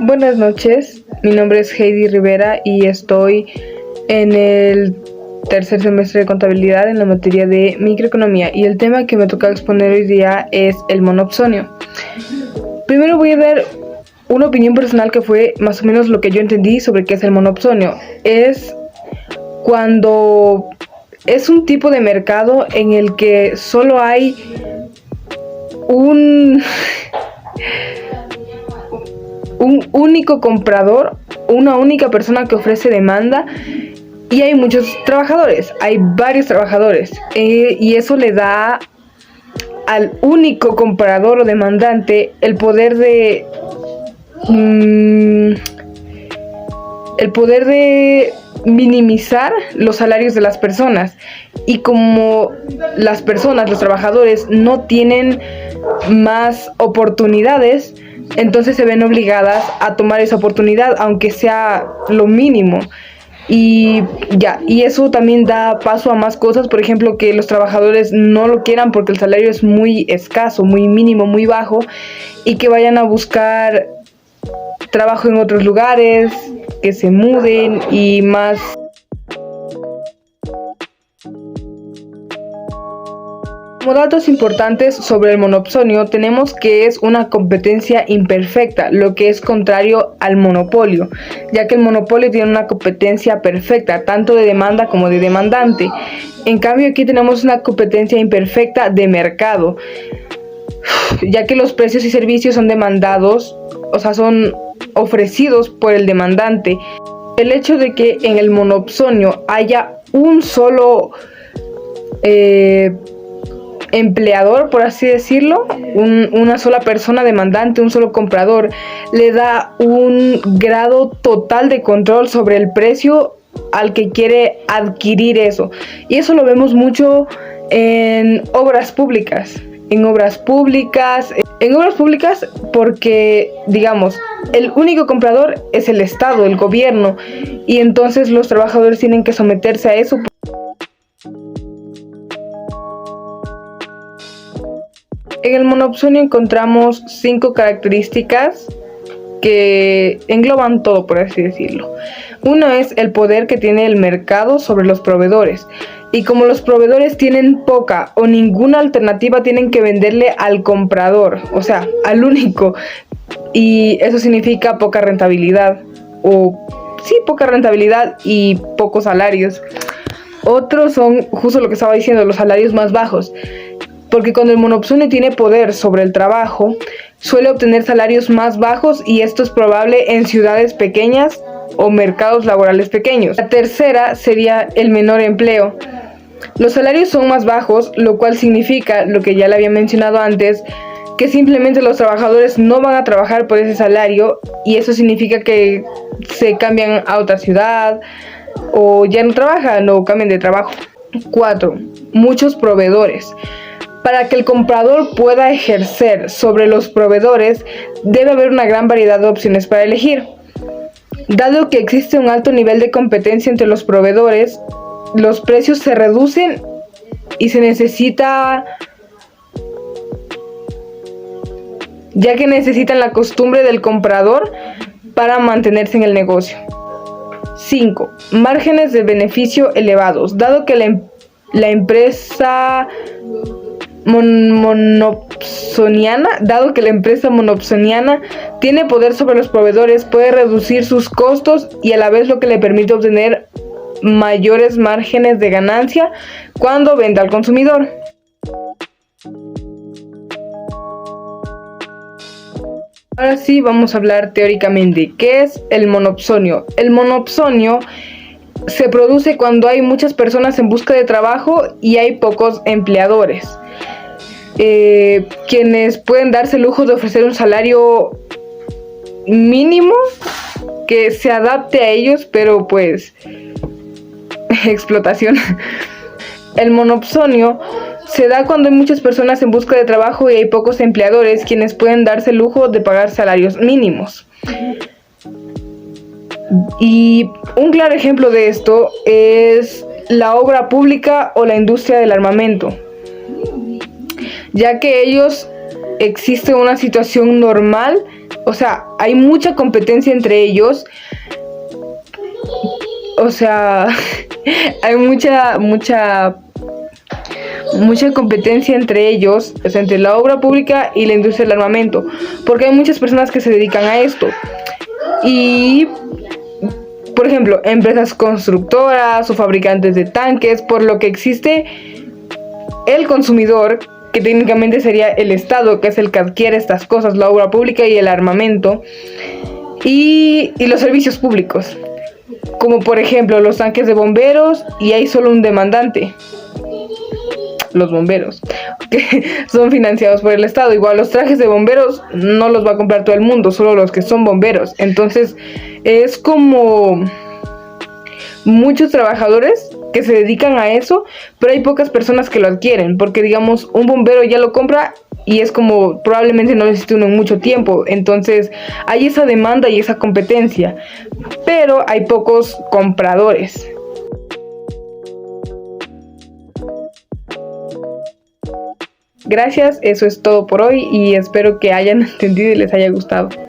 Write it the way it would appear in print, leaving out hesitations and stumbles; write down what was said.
Buenas noches, mi nombre es Heidi Rivera y estoy en el tercer semestre de contabilidad en la materia de microeconomía, y el tema que me toca exponer hoy día es el monopsonio. Primero voy a dar una opinión personal que fue más o menos lo que yo entendí sobre qué es el monopsonio. Es cuando es un tipo de mercado en el que solo hay un único comprador, una única persona que ofrece demanda, y hay muchos trabajadores, hay varios trabajadores, y eso le da al único comprador o demandante el poder de minimizar los salarios de las personas. Y como las personas, los trabajadores, no tienen más oportunidades, entonces se ven obligadas a tomar esa oportunidad, aunque sea lo mínimo. Y eso también da paso a más cosas, por ejemplo, que los trabajadores no lo quieran porque el salario es muy escaso, muy mínimo, muy bajo, y que vayan a buscar trabajo en otros lugares, que se muden y más. Como datos importantes sobre el monopsonio, tenemos que es una competencia imperfecta, lo que es contrario al monopolio, ya que el monopolio tiene una competencia perfecta, tanto de demanda como de demandante. En cambio, aquí tenemos una competencia imperfecta de mercado, ya que los precios y servicios son demandados, o sea, son ofrecidos por el demandante. El hecho de que en el monopsonio haya un solo empleador, por así decirlo, una sola persona demandante, un solo comprador, le da un grado total de control sobre el precio al que quiere adquirir eso. Y eso lo vemos mucho en obras públicas. En obras públicas porque, digamos, el único comprador es el Estado, el gobierno, y entonces los trabajadores tienen que someterse a eso. En el monopsonio encontramos 5 características que engloban todo, por así decirlo. Uno es el poder que tiene el mercado sobre los proveedores. Y como los proveedores tienen poca o ninguna alternativa, tienen que venderle al comprador, o sea, al único. Y eso significa poca rentabilidad, poca rentabilidad y pocos salarios. Otros son justo lo que estaba diciendo, los salarios más bajos. Porque cuando el monopsonio tiene poder sobre el trabajo, suele obtener salarios más bajos, y esto es probable en ciudades pequeñas o mercados laborales pequeños. La tercera sería el menor empleo. Los salarios son más bajos, lo cual significa, lo que ya le había mencionado antes, que simplemente los trabajadores no van a trabajar por ese salario, y eso significa que se cambian a otra ciudad o ya no trabajan o cambian de trabajo. 4. Muchos proveedores. Para que el comprador pueda ejercer sobre los proveedores, debe haber una gran variedad de opciones para elegir. Dado que existe un alto nivel de competencia entre los proveedores, los precios se reducen y se necesita, ya que necesitan la costumbre del comprador para mantenerse en el negocio. 5. Márgenes de beneficio elevados. Dado que la empresa monopsoniana tiene poder sobre los proveedores, puede reducir sus costos, y a la vez lo que le permite obtener mayores márgenes de ganancia cuando venda al consumidor. Ahora sí vamos a hablar teóricamente. ¿Qué es el monopsonio? El monopsonio se produce cuando hay muchas personas en busca de trabajo y hay pocos empleadores, quienes pueden darse el lujo de ofrecer un salario mínimo que se adapte a ellos, pero pues explotación. El monopsonio se da cuando hay muchas personas en busca de trabajo y hay pocos empleadores, quienes pueden darse el lujo de pagar salarios mínimos. Y un claro ejemplo de esto es la obra pública o la industria del armamento, ya que existe una situación normal O sea, hay mucha competencia entre ellos. O sea, hay mucha competencia entre ellos, o sea, entre la obra pública y la industria del armamento, porque hay muchas personas que se dedican a esto. Y, por ejemplo, empresas constructoras o fabricantes de tanques, por lo que existe el consumidor, que técnicamente sería el Estado, que es el que adquiere estas cosas, la obra pública y el armamento, y los servicios públicos, como por ejemplo los tanques de bomberos, y hay solo un demandante, los bomberos, que son financiados por el Estado. Igual los trajes de bomberos no los va a comprar todo el mundo, solo los que son bomberos. Entonces es como muchos trabajadores que se dedican a eso, pero hay pocas personas que lo adquieren, porque digamos un bombero ya lo compra y es como probablemente no necesite uno en mucho tiempo. Entonces hay esa demanda y esa competencia, pero hay pocos compradores. Gracias, eso es todo por hoy y espero que hayan entendido y les haya gustado.